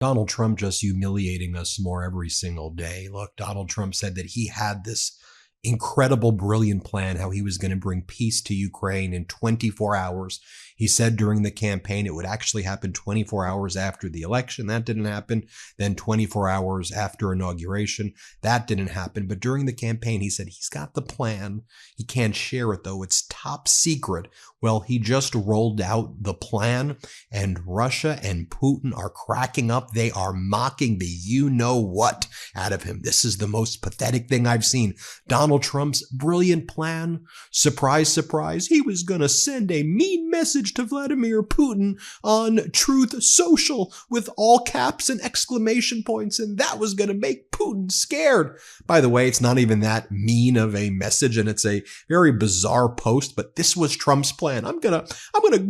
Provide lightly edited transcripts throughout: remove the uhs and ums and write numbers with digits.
Donald Trump just humiliating us more every single day. Look, Donald Trump said that he had this incredible, brilliant plan, how he was going to bring peace to Ukraine in 24 hours. He said during the campaign it would actually happen 24 hours after the election. That didn't happen. Then 24 hours after inauguration. That didn't happen. But during the campaign, he said he's got the plan. He can't share it, though. It's top secret. Well, he just rolled out the plan, and Russia and Putin are cracking up. They are mocking the you-know-what out of him. This is the most pathetic thing I've seen. Donald Trump's brilliant plan, surprise, surprise, he was going to send a mean message to Vladimir Putin on Truth Social with all caps and exclamation points, and that was going to make Putin scared. By the way, it's not even that mean of a message, and it's a very bizarre post, but this was Trump's plan. I'm gonna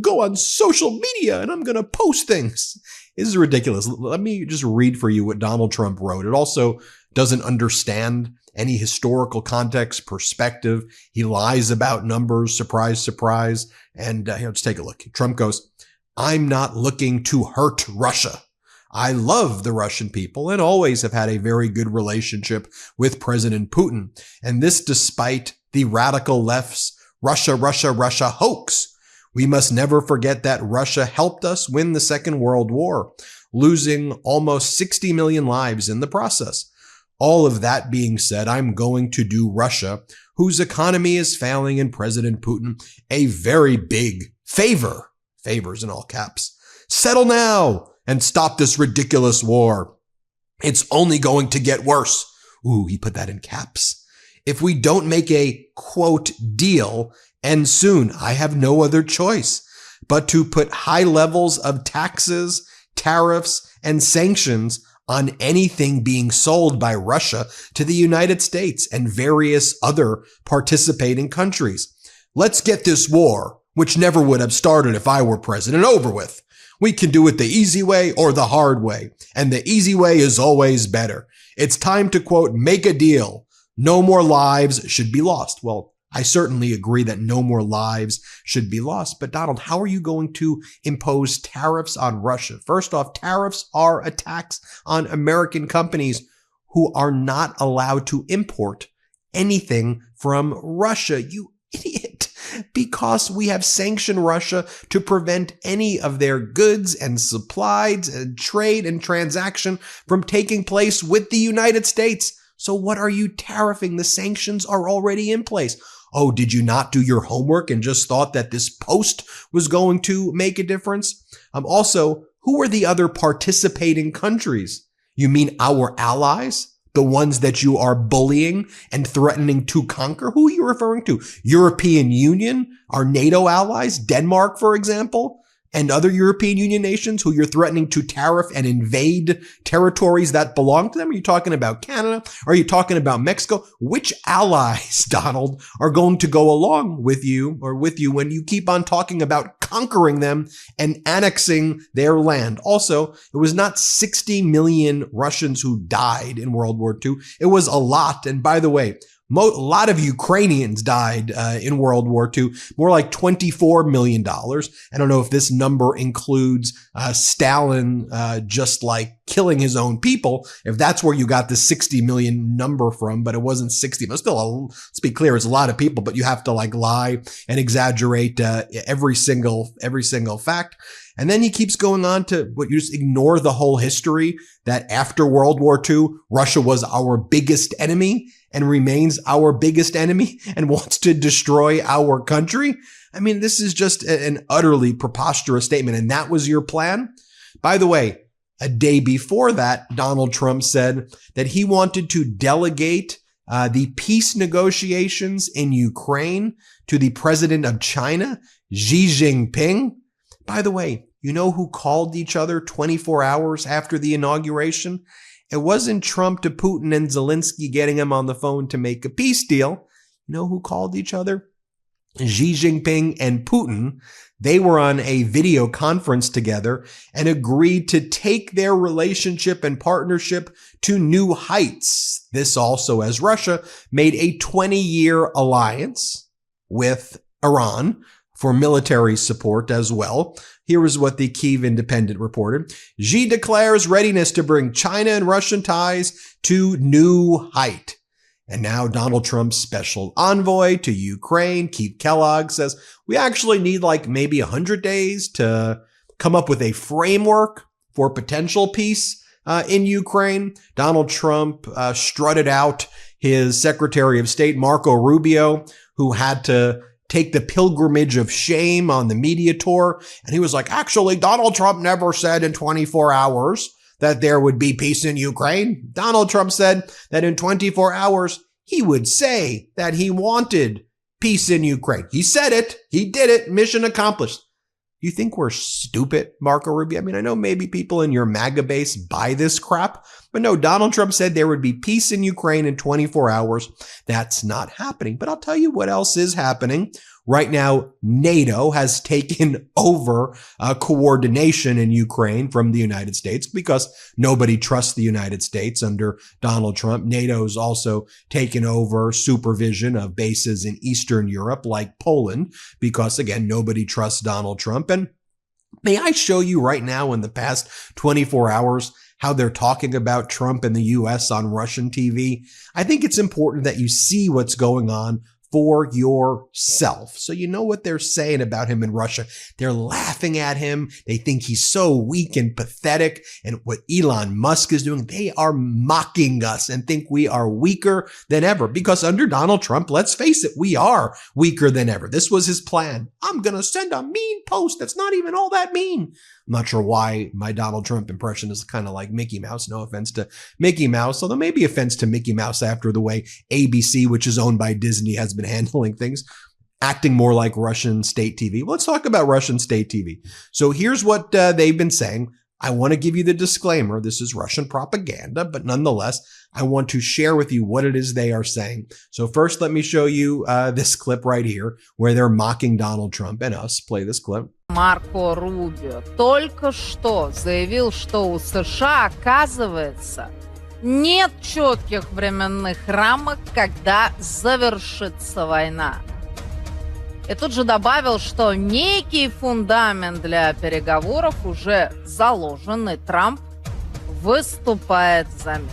go on social media and I'm gonna post things. This is ridiculous. Let me just read for you what Donald Trump wrote. It also doesn't understand any historical context, perspective. He lies about numbers, surprise, surprise. And here, let's take a look. Trump goes, "I'm not looking to hurt Russia. I love the Russian people and always have had a very good relationship with President Putin. And this despite the radical left's Russia, Russia, Russia hoax. We must never forget that Russia helped us win the Second World War, losing almost 60 million lives in the process. All of that being said, I'm going to do Russia, whose economy is failing, and President Putin a very big favor, favors in all caps. Settle now and stop this ridiculous war. It's only going to get worse." Ooh, he put that in caps. "If we don't make a, quote, deal, and soon, I have no other choice but to put high levels of taxes, tariffs, and sanctions on anything being sold by Russia to the United States and various other participating countries. Let's get this war, which never would have started if I were president, over with. We can do it the easy way or the hard way, and the easy way is always better. It's time to, quote, make a deal. No more lives should be lost." Well, I certainly agree that no more lives should be lost. But Donald, how are you going to impose tariffs on Russia? First off, tariffs are a tax on American companies who are not allowed to import anything from Russia. You idiot. Because we have sanctioned Russia to prevent any of their goods and supplies and trade and transaction from taking place with the United States. So what are you tariffing? The sanctions are already in place. Oh, did you not do your homework and just thought that this post was going to make a difference? Also, who are the other participating countries? You mean our allies? The ones that you are bullying and threatening to conquer? Who are you referring to? European Union? Our NATO allies? Denmark, for example? And other European Union nations who you're threatening to tariff and invade territories that belong to them? Are you talking about Canada? Are you talking about Mexico? Which allies, Donald, are going to go along with you when you keep on talking about conquering them and annexing their land? Also, it was not 60 million Russians who died in World War II. It was a lot. And by the way, a lot of Ukrainians died in World War II, more like $24 million. I don't know if this number includes Stalin just like killing his own people, if that's where you got the 60 million number from, but it wasn't 60. But still, let's be clear, it's a lot of people, but you have to like lie and exaggerate every single fact. And then he keeps going on to what you just ignore the whole history that after World War II, Russia was our biggest enemy and remains our biggest enemy and wants to destroy our country. I mean, this is just an utterly preposterous statement. And that was your plan? By the way, a day before that, Donald Trump said that he wanted to delegate the peace negotiations in Ukraine to the president of China, Xi Jinping. By the way, you know who called each other 24 hours after the inauguration? It wasn't Trump to Putin and Zelensky getting him on the phone to make a peace deal. You know who called each other? Xi Jinping and Putin. They were on a video conference together and agreed to take their relationship and partnership to new heights. This also as Russia made a 20-year alliance with Iran for military support as well. Here is what the Kyiv Independent reported. Xi declares readiness to bring China and Russian ties to new height. And now Donald Trump's special envoy to Ukraine, Keith Kellogg, says we actually need like maybe 100 days to come up with a framework for potential peace in Ukraine. Donald Trump strutted out his Secretary of State, Marco Rubio, who had to take the pilgrimage of shame on the media tour. And he was like, actually, Donald Trump never said in 24 hours that there would be peace in Ukraine. Donald Trump said that in 24 hours, he would say that he wanted peace in Ukraine. He said it. He did it. Mission accomplished. You think we're stupid, Marco Rubio? I mean, I know maybe people in your MAGA base buy this crap, but no, Donald Trump said there would be peace in Ukraine in 24 hours. That's not happening. But I'll tell you what else is happening. Right now, NATO has taken over coordination in Ukraine from the United States because nobody trusts the United States under Donald Trump. NATO's also taken over supervision of bases in Eastern Europe like Poland because, again, nobody trusts Donald Trump. And may I show you right now in the past 24 hours how they're talking about Trump and the U.S. on Russian TV? I think it's important that you see what's going on for yourself. So you know what they're saying about him in Russia. They're laughing at him. They think he's so weak and pathetic. And what Elon Musk is doing, they are mocking us and think we are weaker than ever. Because under Donald Trump, let's face it, we are weaker than ever. This was his plan. I'm going to send a mean post that's not even all that mean. I'm not sure why my Donald Trump impression is kind of like Mickey Mouse. No offense to Mickey Mouse, although maybe offense to Mickey Mouse after the way ABC, which is owned by Disney, has been handling things, acting more like Russian state TV. Well, let's talk about Russian state TV. So here's what they've been saying. I want to give you the disclaimer. This is Russian propaganda, but nonetheless, I want to share with you what it is they are saying. So first, let me show you this clip right here where they're mocking Donald Trump and us. Play this clip. Марко Рубио только что заявил, что у США, оказывается, нет четких временных рамок, когда завершится война. И тут же добавил, что некий фундамент для переговоров уже заложен, и Трамп выступает за мир.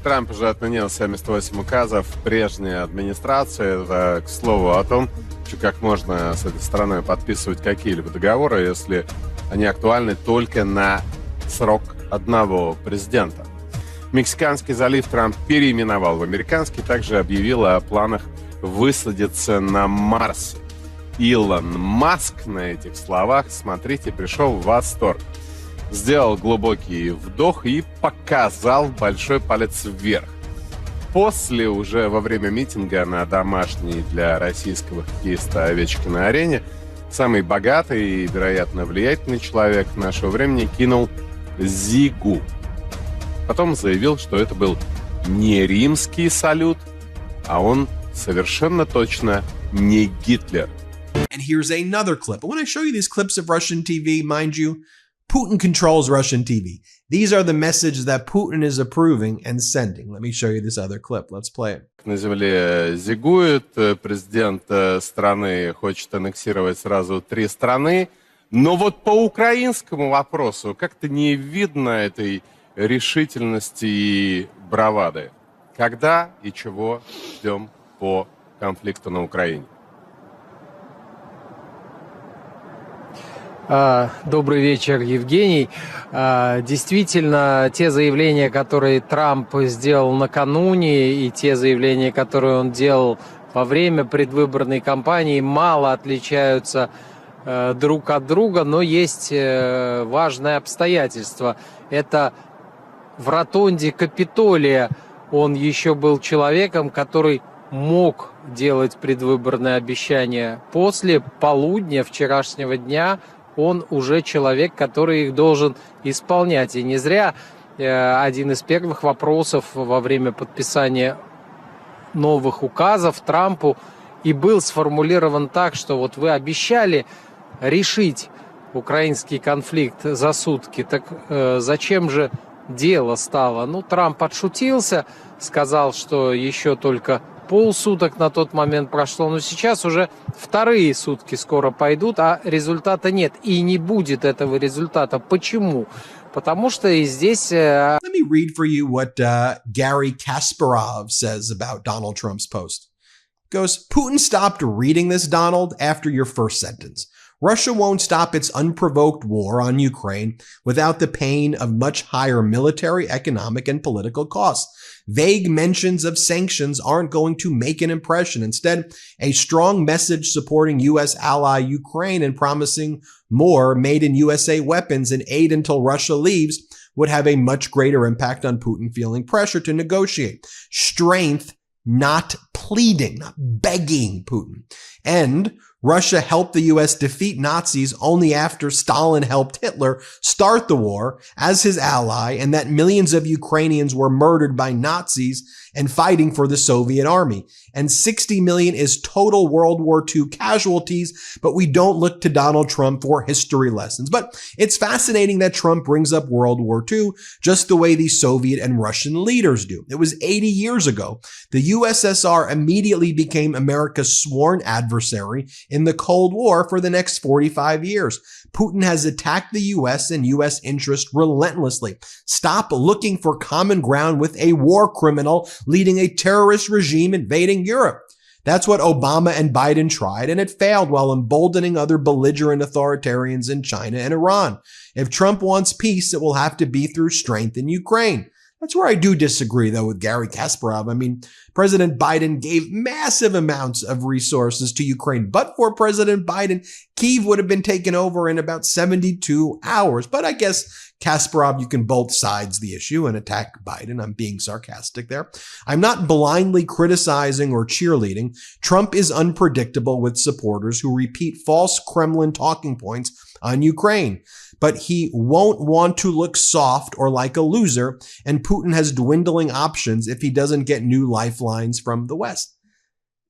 Трамп уже отменил 78 указов прежней администрации. Это, к слову, о том, как можно с этой страной подписывать какие-либо договоры, если они актуальны только на срок одного президента. Мексиканский залив Трамп переименовал в американский, также объявил о планах высадиться на Марсе. Илон Маск на этих словах, смотрите, пришел в восторг. Сделал глубокий вдох и показал большой палец вверх. После, уже во время митинга на домашней для российского хоккеиста Овечкина арене, самый богатый и, вероятно, влиятельный человек нашего времени кинул зигу. Потом заявил, что это был не римский салют, а он совершенно точно не Гитлер. And here's another clip. But when I show you these clips of Russian TV, mind you, Putin controls Russian TV. These are the messages that Putin is approving and sending. Let me show you this other clip. Let's play it. На земле зигует, президент страны хочет аннексировать сразу 3 страны. Но вот по украинскому вопросу как-то не видно этой решительности и бравады. Когда и чего ждем по конфликту на Украине? Добрый вечер, Евгений. Действительно, те заявления, которые Трамп сделал накануне, и те заявления, которые он делал во время предвыборной кампании, мало отличаются друг от друга, но есть важное обстоятельство. Это в ротонде Капитолия он еще был человеком, который мог делать предвыборные обещания. После полудня вчерашнего дня он уже человек, который их должен исполнять. И не зря один из первых вопросов во время подписания новых указов Трампу и был сформулирован так, что вот вы обещали решить украинский конфликт за сутки, так зачем же дело стало? Ну, Трамп отшутился, сказал, что еще только полсуток на тот момент прошло, но сейчас уже вторые сутки скоро пойдут, а результата нет. И не будет этого результата. Почему? Потому что и здесь... Let me read for you what Gary Kasparov says about Donald Trump's post. He goes, Putin stopped reading this, Donald, after your first sentence. Russia won't stop its unprovoked war on Ukraine without the pain of much higher military, economic, and political costs. Vague mentions of sanctions aren't going to make an impression. Instead, a strong message supporting U.S. ally Ukraine and promising more made in USA weapons and aid until Russia leaves would have a much greater impact on Putin feeling pressure to negotiate. Strength, not pleading, not begging Putin. And Russia helped the U.S. defeat Nazis only after Stalin helped Hitler start the war as his ally, and that millions of Ukrainians were murdered by Nazis and fighting for the Soviet army. And 60 million is total World War II casualties, but we don't look to Donald Trump for history lessons. But it's fascinating that Trump brings up World War II just the way the Soviet and Russian leaders do. It was 80 years ago. The USSR immediately became America's sworn adversary in the Cold War for the next 45 years. Putin has attacked the U.S. and U.S. interest relentlessly. Stop looking for common ground with a war criminal leading a terrorist regime invading Europe. That's what Obama and Biden tried, and it failed while emboldening other belligerent authoritarians in China and Iran. If Trump wants peace, it will have to be through strength in Ukraine. That's where I do disagree, though, with Gary Kasparov. I mean, President Biden gave massive amounts of resources to Ukraine. But for President Biden, Kyiv would have been taken over in about 72 hours. But I guess, Kasparov, you can both sides the issue and attack Biden. I'm being sarcastic there. I'm not blindly criticizing or cheerleading. Trump is unpredictable with supporters who repeat false Kremlin talking points on Ukraine. But he won't want to look soft or like a loser, and Putin has dwindling options if he doesn't get new lifelines from the West.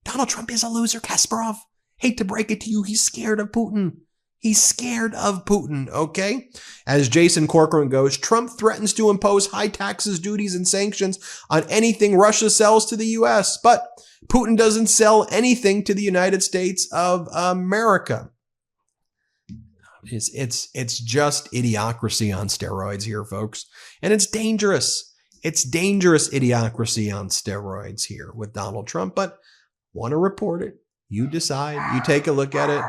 Donald Trump is a loser, Kasparov. Hate to break it to you, he's scared of Putin. He's scared of Putin, okay? As Jason Corcoran goes, Trump threatens to impose high taxes, duties, and sanctions on anything Russia sells to the U.S., but Putin doesn't sell anything to the United States of America. It's just idiocracy on steroids here, folks. And it's dangerous. It's dangerous idiocracy on steroids here with Donald Trump, but want to report it. You decide. You take a look at it.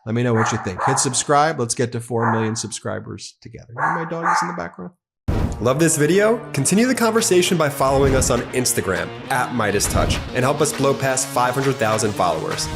Let me know what you think. Hit subscribe. Let's get to 4 million subscribers together. My dog is in the background. Love this video? Continue the conversation by following us on Instagram @MeidasTouch and help us blow past 500,000 followers.